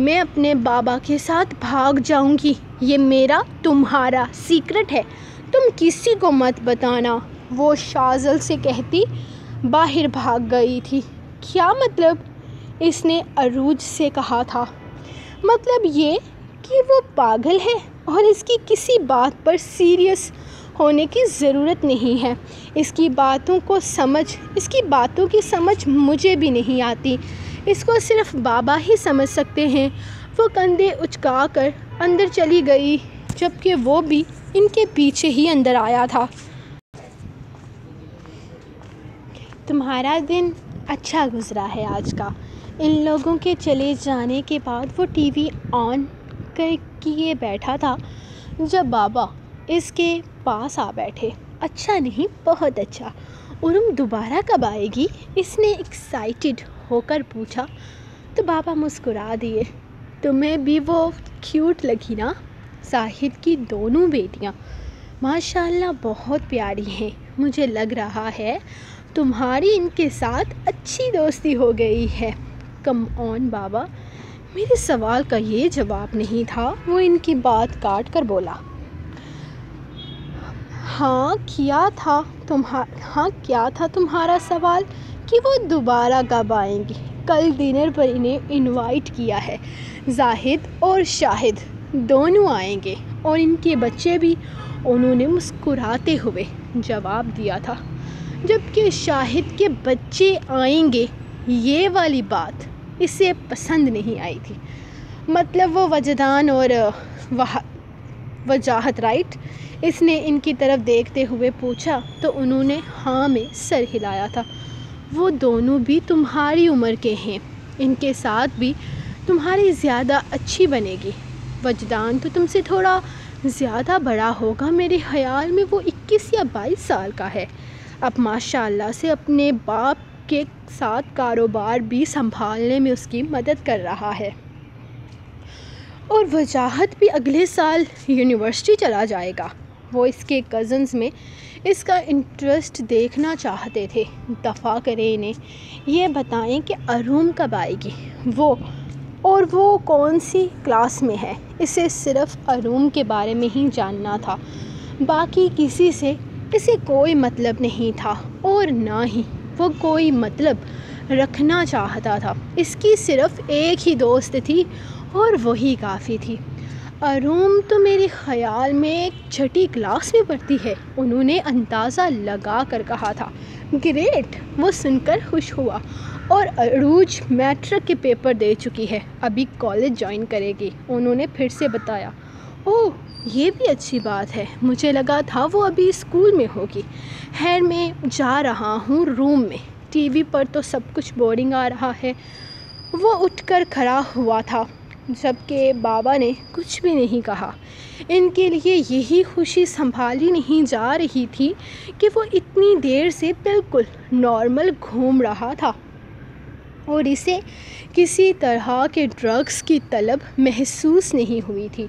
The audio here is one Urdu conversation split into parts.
میں اپنے بابا کے ساتھ بھاگ جاؤں گی، یہ میرا تمہارا سیکرٹ ہے، تم کسی کو مت بتانا، وہ شازل سے کہتی باہر بھاگ گئی تھی۔ کیا مطلب؟ اس نے عروج سے کہا تھا۔ مطلب یہ کہ وہ پاگل ہے اور اس کی کسی بات پر سیریس ہونے کی ضرورت نہیں ہے۔ اس کی باتوں کی سمجھ مجھے بھی نہیں آتی، اس کو صرف بابا ہی سمجھ سکتے ہیں۔ وہ کندھے اچکا کر اندر چلی گئی، جبکہ وہ بھی ان کے پیچھے ہی اندر آیا تھا۔ تمہارا دن اچھا گزرا ہے آج کا؟ ان لوگوں کے چلے جانے کے بعد وہ ٹی وی آن کیے بیٹھا تھا جب بابا اس کے پاس آ بیٹھے۔ اچھا نہیں، بہت اچھا۔ ارم دوبارہ کب آئے گی؟ اس نے ایکسائٹڈ ہو کر پوچھا تو بابا مسکرا دیے۔ تمہیں بھی وہ کیوٹ لگی نا؟ زاہد کی دونوں بیٹیاں ماشاءاللہ بہت پیاری ہیں، مجھے لگ رہا ہے تمہاری ان کے ساتھ اچھی دوستی ہو گئی ہے۔ کم آن بابا، میرے سوال کا یہ جواب نہیں تھا، وہ ان کی بات کاٹ کر بولا۔ ہاں کیا تھا تمہارا سوال کہ وہ دوبارہ کب آئیں گی؟ کل ڈنر پر انہیں انوائٹ کیا ہے، زاہد اور شاہد دونوں آئیں گے اور ان کے بچے بھی، انہوں نے مسکراتے ہوئے جواب دیا تھا۔ جبکہ شاہد کے بچے آئیں گے، یہ والی بات اسے پسند نہیں آئی تھی۔ مطلب وہ وجدان اور وجاہت رائٹ؟ اس نے ان کی طرف دیکھتے ہوئے پوچھا تو انہوں نے ہاں میں سر ہلایا تھا۔ وہ دونوں بھی تمہاری عمر کے ہیں، ان کے ساتھ بھی تمہاری زیادہ اچھی بنے گی۔ وجدان تو تم سے تھوڑا زیادہ بڑا ہوگا، میرے خیال میں وہ 21 یا 22 سال کا ہے۔ اب ماشاءاللہ سے اپنے باپ کے ساتھ کاروبار بھی سنبھالنے میں اس کی مدد کر رہا ہے۔ اور وجاہت بھی اگلے سال یونیورسٹی چلا جائے گا۔ وہ اس کے کزنز میں اس کا انٹرسٹ دیکھنا چاہتے تھے۔ دفع کریں انہیں یہ بتائیں کہ ارم کب آئے گی، وہ کون سی کلاس میں ہے۔ اسے صرف ارم کے بارے میں ہی جاننا تھا، باقی کسی سے اسے کوئی مطلب نہیں تھا اور نہ ہی وہ کوئی مطلب رکھنا چاہتا تھا۔ اس کی صرف ایک ہی دوست تھی اور وہی کافی تھی۔ ارم تو میرے خیال میں 6ٹھی کلاس میں پڑھتی ہے، انہوں نے اندازہ لگا کر کہا تھا۔ گریٹ، وہ سن کر خوش ہوا۔ اور عروج میٹرک کے پیپر دے چکی ہے، ابھی کالج جوائن کرے گی، انہوں نے پھر سے بتایا۔ اوہ، یہ بھی اچھی بات ہے، مجھے لگا تھا وہ ابھی اسکول میں ہوگی۔ خیر میں جا رہا ہوں روم میں، ٹی وی پر تو سب کچھ بورنگ آ رہا ہے۔ وہ اٹھ کر کھڑا ہوا تھا، جبکہ بابا نے کچھ بھی نہیں کہا۔ ان کے لیے یہی خوشی سنبھالی نہیں جا رہی تھی کہ وہ اتنی دیر سے بالکل نارمل گھوم رہا تھا اور اسے کسی طرح کے ڈرگس کی طلب محسوس نہیں ہوئی تھی۔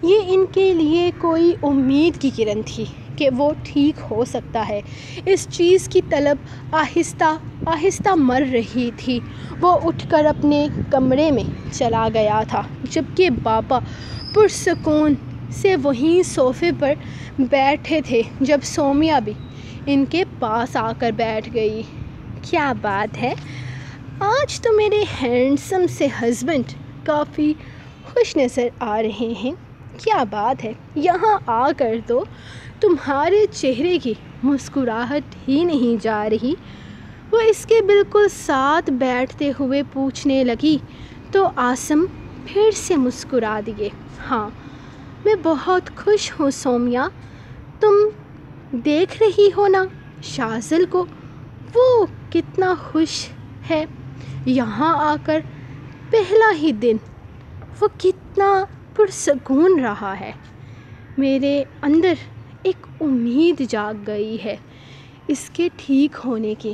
یہ ان کے لیے کوئی امید کی کرن تھی کہ وہ ٹھیک ہو سکتا ہے۔ اس چیز کی طلب آہستہ آہستہ مر رہی تھی۔ وہ اٹھ کر اپنے کمرے میں چلا گیا تھا، جبکہ بابا پرسکون سے وہیں صوفے پر بیٹھے تھے جب سومیا بھی ان کے پاس آ کر بیٹھ گئی۔ کیا بات ہے، آج تو میرے ہینڈسم سے ہسبینڈ کافی خوش نظر آ رہے ہیں۔ کیا بات ہے، یہاں آ کر تو تمہارے چہرے کی مسکراہٹ ہی نہیں جا رہی۔ وہ اس کے بالکل ساتھ بیٹھتے ہوئے پوچھنے لگی تو عاصم پھر سے مسکرا دیے۔ ہاں میں بہت خوش ہوں سومیا، تم دیکھ رہی ہو نا شازل کو، وہ کتنا خوش ہے یہاں آ کر، پہلا ہی دن وہ کتنا پرسکون رہا ہے۔ میرے اندر ایک امید جاگ گئی ہے اس کے ٹھیک ہونے کی،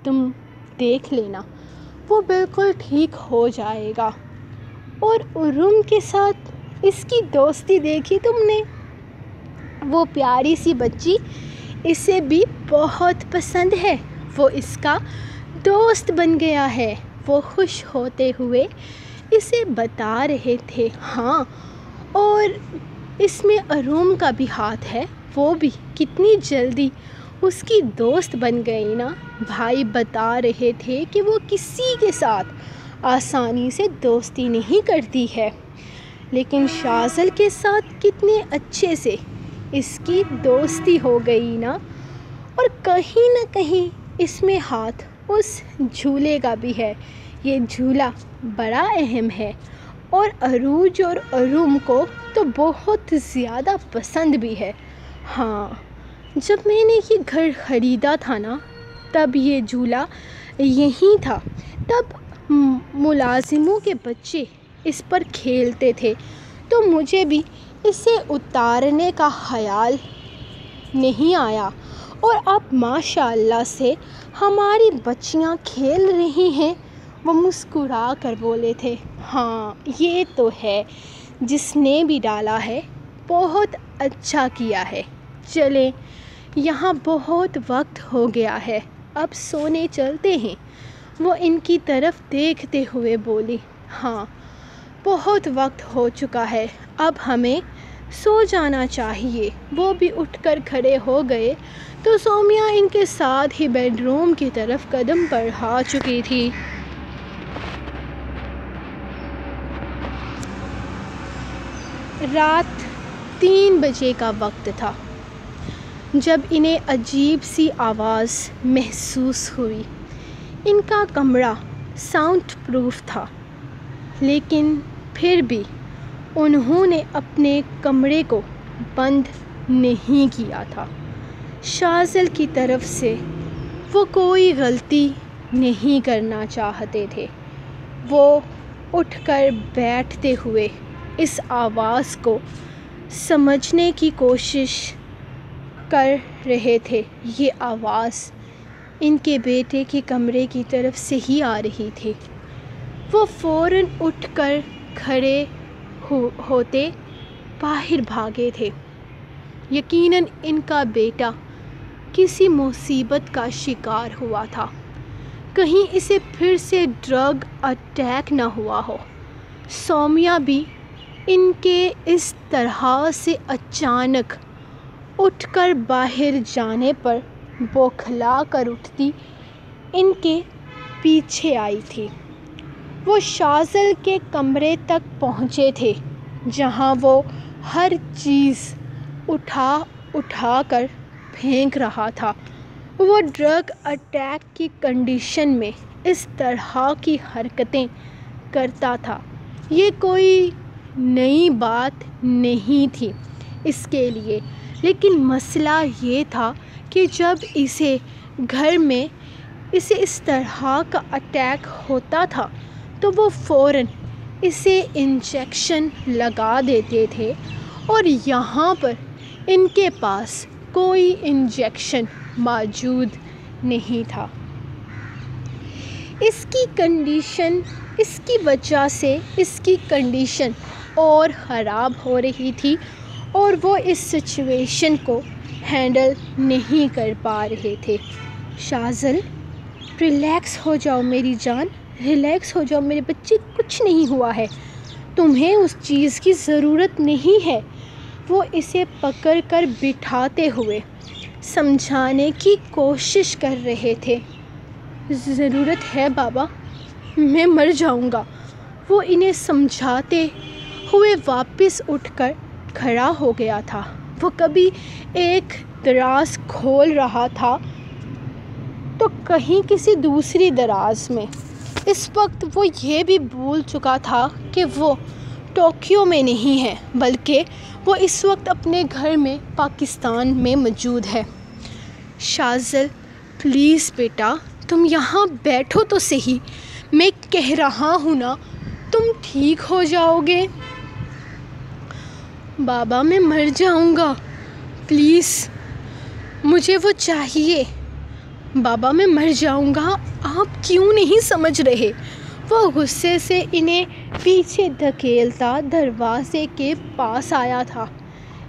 تم دیکھ لینا وہ بالکل ٹھیک ہو جائے گا۔ اور ارم کے ساتھ اس کی دوستی دیکھی تم نے، وہ پیاری سی بچی اسے بھی بہت پسند ہے، وہ اس کا دوست بن گیا ہے۔ وہ خوش ہوتے ہوئے اسے بتا رہے تھے۔ ہاں، اور اس میں اروم کا بھی ہاتھ ہے، وہ بھی کتنی جلدی اس کی دوست بن گئی نا۔ بھائی بتا رہے تھے کہ وہ کسی کے ساتھ آسانی سے دوستی نہیں کرتی ہے، لیکن شاذل کے ساتھ کتنے اچھے سے اس کی دوستی ہو گئی نا۔ اور کہیں نہ کہیں اس میں ہاتھ اس جھولے کا بھی ہے۔ یہ جھولا بڑا اہم ہے اور عروج اور اروم کو تو بہت زیادہ پسند بھی ہے۔ ہاں، جب میں نے یہ گھر خریدا تھا نا، تب یہ جھولا یہیں تھا۔ تب ملازموں کے بچے اس پر کھیلتے تھے، تو مجھے بھی اسے اتارنے کا خیال نہیں آیا، اور اب ماشاء اللہ سے ہماری بچیاں کھیل رہی ہیں۔ وہ مسکرا کر بولے تھے۔ ہاں، یہ تو ہے، جس نے بھی ڈالا ہے بہت اچھا کیا ہے۔ چلیں، یہاں بہت وقت ہو گیا ہے، اب سونے چلتے ہیں۔ وہ ان کی طرف دیکھتے ہوئے بولی۔ ہاں، بہت وقت ہو چکا ہے، اب ہمیں سو جانا چاہیے۔ وہ بھی اٹھ کر کھڑے ہو گئے تو سومیا ان کے ساتھ ہی بیڈ روم کی طرف قدم بڑھا چکی تھی۔ رات 3 بجے کا وقت تھا جب انہیں عجیب سی آواز محسوس ہوئی۔ ان کا کمرہ ساؤنڈ پروف تھا، لیکن پھر بھی انہوں نے اپنے کمرے کو بند نہیں کیا تھا۔ شاذل کی طرف سے وہ کوئی غلطی نہیں کرنا چاہتے تھے۔ وہ اٹھ کر بیٹھتے ہوئے اس آواز کو سمجھنے کی کوشش کر رہے تھے۔ یہ آواز ان کے بیٹے کے کمرے کی طرف سے ہی آ رہی تھی۔ وہ فوراً اٹھ کر کھڑے ہوتے باہر بھاگے تھے۔ یقیناً ان کا بیٹا کسی مصیبت کا شکار ہوا تھا، کہیں اسے پھر سے ڈرگ اٹیک نہ ہوا ہو۔ سومیا بھی ان کے اس طرح سے اچانک اٹھ کر باہر جانے پر بوکھلا کر اٹھتی ان کے پیچھے آئی تھی۔ وہ شاذل کے کمرے تک پہنچے تھے، جہاں وہ ہر چیز اٹھا کر پھینک رہا تھا۔ وہ ڈرگ اٹیک کی کنڈیشن میں اس طرح کی حرکتیں کرتا تھا۔ یہ کوئی نئی بات نہیں تھی اس کے لیے، لیکن مسئلہ یہ تھا کہ جب اسے گھر میں اسے اس طرح کا اٹیک ہوتا تھا تو وہ فوراً اسے انجیکشن لگا دیتے تھے، اور یہاں پر ان کے پاس کوئی انجیکشن موجود نہیں تھا۔ اس کی وجہ سے اس کی کنڈیشن اور خراب ہو رہی تھی، اور وہ اس سچویشن کو ہینڈل نہیں کر پا رہے تھے۔ شاذل، ریلیکس ہو جاؤ میری جان، ریلیکس ہو جاؤ میرے بچے، کچھ نہیں ہوا ہے، تمہیں اس چیز کی ضرورت نہیں ہے۔ وہ اسے پکڑ کر بٹھاتے ہوئے سمجھانے کی کوشش کر رہے تھے۔ ضرورت ہے بابا، میں مر جاؤں گا۔ وہ انہیں سمجھاتے ہوئے واپس اٹھ کر کھڑا ہو گیا تھا۔ وہ کبھی ایک دراز کھول رہا تھا تو کہیں کسی دوسری دراز میں۔ اس وقت وہ یہ بھی بھول چکا تھا کہ وہ ٹوکیو میں نہیں ہے، بلکہ وہ اس وقت اپنے گھر میں پاکستان میں موجود ہے۔ شاذل، پلیز بیٹا، تم یہاں بیٹھو تو صحیح، میں کہہ رہا ہوں نا، تم ٹھیک ہو جاؤ گے۔ بابا، میں مر جاؤں گا، پلیز مجھے وہ چاہیے۔ بابا، میں مر جاؤں گا، آپ کیوں نہیں سمجھ رہے؟ وہ غصے سے انہیں پیچھے دھکیلتا دروازے کے پاس آیا تھا۔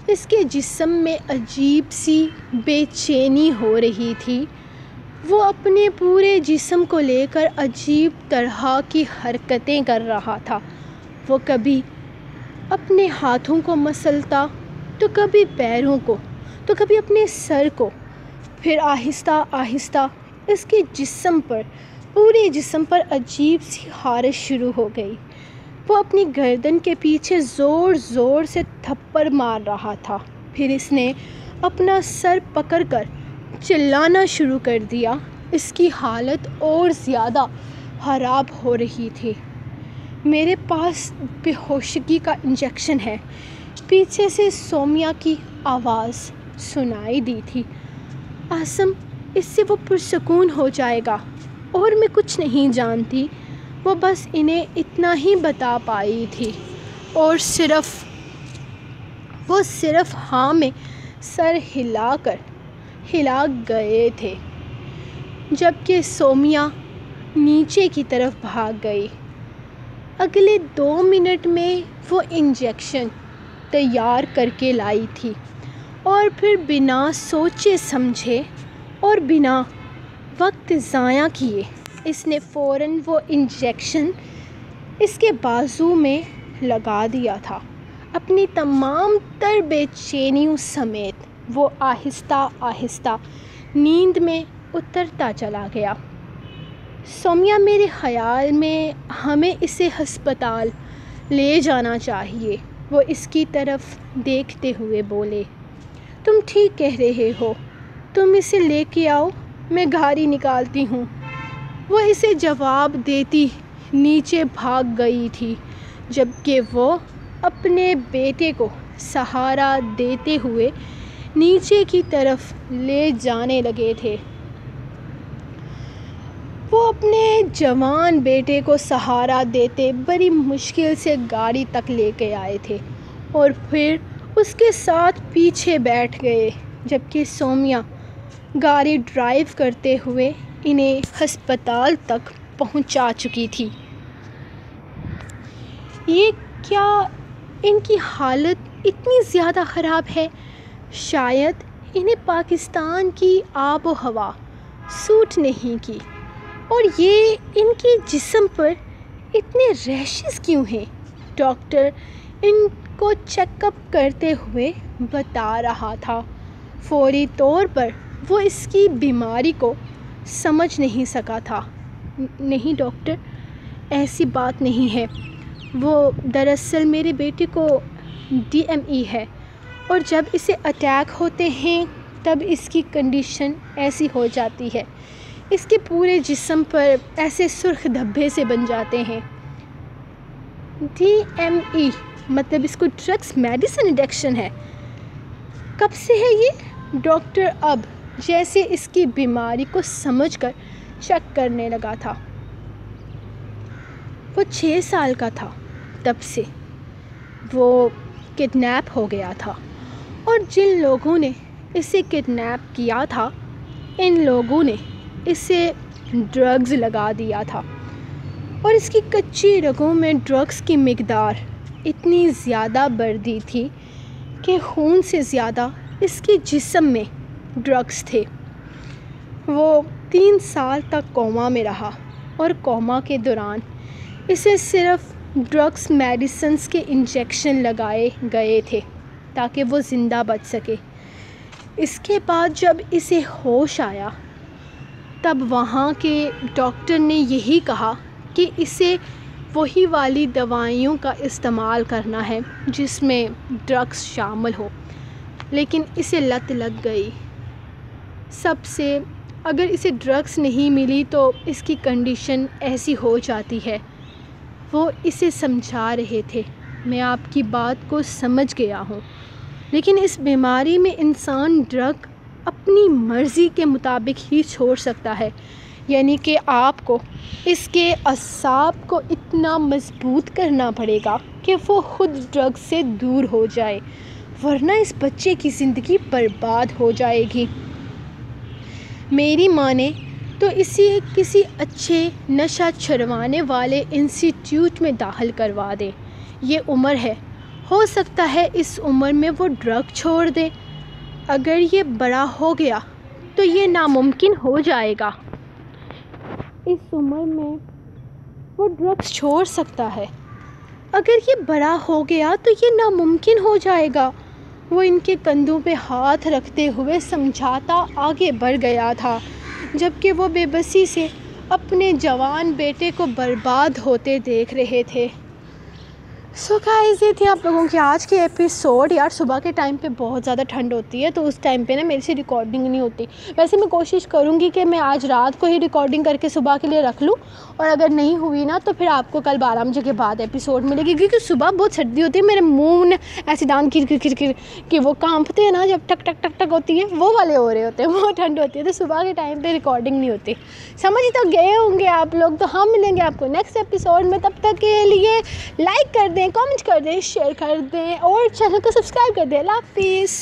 اس کے جسم میں عجیب سی بے چینی ہو رہی تھی۔ وہ اپنے پورے جسم کو لے کر عجیب طرح کی حرکتیں کر رہا تھا۔ وہ کبھی اپنے ہاتھوں کو مسلتا، تو کبھی پیروں کو، تو کبھی اپنے سر کو۔ پھر آہستہ آہستہ اس کے پورے جسم پر عجیب سی خارش شروع ہو گئی۔ وہ اپنی گردن کے پیچھے زور زور سے تھپڑ مار رہا تھا۔ پھر اس نے اپنا سر پکڑ کر چلانا شروع کر دیا۔ اس کی حالت اور زیادہ خراب ہو رہی تھی۔ میرے پاس بے ہوشگی کا انجیکشن ہے، پیچھے سے سومیا کی آواز سنائی دی تھی۔ عاصم، اس سے وہ پرسکون ہو جائے گا، اور میں کچھ نہیں جانتی۔ وہ بس انہیں اتنا ہی بتا پائی تھی، اور وہ صرف ہاں میں سر ہلا گئے تھے، جبکہ سومیا نیچے کی طرف بھاگ گئی۔ اگلے 2 منٹ میں وہ انجیکشن تیار کر کے لائی تھی، اور پھر بنا سوچے سمجھے اور بنا وقت ضائع کیے اس نے فوراً وہ انجیکشن اس کے بازو میں لگا دیا تھا۔ اپنی تمام تر بے چینیوں سمیت وہ آہستہ آہستہ نیند میں اترتا چلا گیا۔ سومیا، میرے خیال میں ہمیں اسے ہسپتال لے جانا چاہیے، وہ اس کی طرف دیکھتے ہوئے بولے۔ تم ٹھیک کہہ رہے ہو، تم اسے لے کے آؤ، میں گاڑی نکالتی ہوں۔ وہ اسے جواب دیتی نیچے بھاگ گئی تھی، جبکہ وہ اپنے بیٹے کو سہارا دیتے ہوئے نیچے کی طرف لے جانے لگے تھے۔ وہ اپنے جوان بیٹے کو سہارا دیتے بڑی مشکل سے گاڑی تک لے کے آئے تھے، اور پھر اس کے ساتھ پیچھے بیٹھ گئے، جبکہ سومیا گاڑی ڈرائیو کرتے ہوئے انہیں ہسپتال تک پہنچا چکی تھی۔ یہ کیا ان کی حالت اتنی زیادہ خراب ہے؟ شاید انہیں پاکستان کی آب و ہوا سوٹ نہیں کی، اور یہ ان کے جسم پر اتنے ریشز کیوں ہیں؟ ڈاکٹر ان کو چیک اپ کرتے ہوئے بتا رہا تھا۔ فوری طور پر وہ اس کی بیماری کو سمجھ نہیں سکا تھا۔ نہیں ڈاکٹر، ایسی بات نہیں ہے، وہ دراصل میرے بیٹے کو DME ہے، اور جب اسے اٹیک ہوتے ہیں تب اس کی کنڈیشن ایسی ہو جاتی ہے، اس کے پورے جسم پر ایسے سرخ دھبے سے بن جاتے ہیں۔ DME مطلب اس کو ڈرگس میڈیسن ایڈکشن ہے۔ کب سے ہے یہ؟ ڈاکٹر اب جیسے اس کی بیماری کو سمجھ کر چیک کرنے لگا تھا۔ وہ 6 سال کا تھا تب سے وہ کڈنیپ ہو گیا تھا، اور جن لوگوں نے اسے کڈنیپ کیا تھا ان لوگوں نے اسے ڈرگز لگا دیا تھا، اور اس کی کچی رگوں میں ڈرگز کی مقدار اتنی زیادہ بڑھ دی تھی کہ خون سے زیادہ اس کے جسم میں ڈرگز تھے۔ وہ 3 سال تک کوما میں رہا، اور کوما کے دوران اسے صرف ڈرگس میڈیسنز کے انجیکشن لگائے گئے تھے تاکہ وہ زندہ بچ سکے۔ اس کے بعد جب اسے ہوش آیا تب وہاں کے ڈاکٹر نے یہی کہا کہ اسے وہی والی دوائیوں کا استعمال کرنا ہے جس میں ڈرگس شامل ہو، لیکن اسے لت لگ گئی سب سے۔ اگر اسے ڈرگس نہیں ملی تو اس کی کنڈیشن ایسی ہو جاتی ہے۔ وہ اسے سمجھا رہے تھے، میں آپ کی بات کو سمجھ گیا ہوں، لیکن اس بیماری میں انسان ڈرگ اپنی مرضی کے مطابق ہی چھوڑ سکتا ہے، یعنی کہ آپ کو اس کے اعصاب کو اتنا مضبوط کرنا پڑے گا کہ وہ خود ڈرگ سے دور ہو جائے، ورنہ اس بچے کی زندگی برباد ہو جائے گی۔ میری مانے تو اسے کسی اچھے نشہ چھڑوانے والے انسٹیٹیوٹ میں داخل کروا دیں۔ یہ عمر ہے، ہو سکتا ہے اس عمر میں وہ ڈرگ چھوڑ دے۔ اگر یہ بڑا ہو گیا تو یہ ناممکن ہو جائے گا۔ اس عمر میں وہ ڈرگس چھوڑ سکتا ہے، اگر یہ بڑا ہو گیا تو یہ ناممکن ہو جائے گا۔ وہ ان کے کندھوں پہ ہاتھ رکھتے ہوئے سمجھاتا آگے بڑھ گیا تھا، جبکہ وہ بے بسی سے اپنے جوان بیٹے کو برباد ہوتے دیکھ رہے تھے۔ سو گائز، یہ تھی آپ لوگوں کی آج کی ایپیسوڈ۔ یار صبح کے ٹائم پہ بہت زیادہ ٹھنڈ ہوتی ہے، تو اس ٹائم پہ نا میرے سے ریکارڈنگ نہیں ہوتی۔ ویسے میں کوشش کروں گی کہ میں آج رات کو ہی ریکارڈنگ کر کے صبح کے لیے رکھ لوں، اور اگر نہیں ہوئی نا تو پھر آپ کو کل 12 بجے کے بعد ایپیسوڈ ملے گی، کیونکہ صبح بہت سردی ہوتی ہے، میرے منہ نے ایسے دان کر کہ وہ کانپتے ہیں نا، جب ٹک ٹک ٹک ٹک ہوتی ہے وہ والے ہو رہے ہوتے ہیں، وہ ٹھنڈ ہوتی ہے، تو صبح کے ٹائم پہ ریکارڈنگ نہیں ہوتی۔ سمجھ تو گئے ہوں گے آپ لوگ، تو ہم ملیں گے آپ کو نیکسٹ ایپیسوڈ میں۔ تب تک کے لیے لائک کر دیں، کامنٹ کر دیں، شیئر کر دیں اور چینل کو سبسکرائب کر دیں۔ اللہ حافظ۔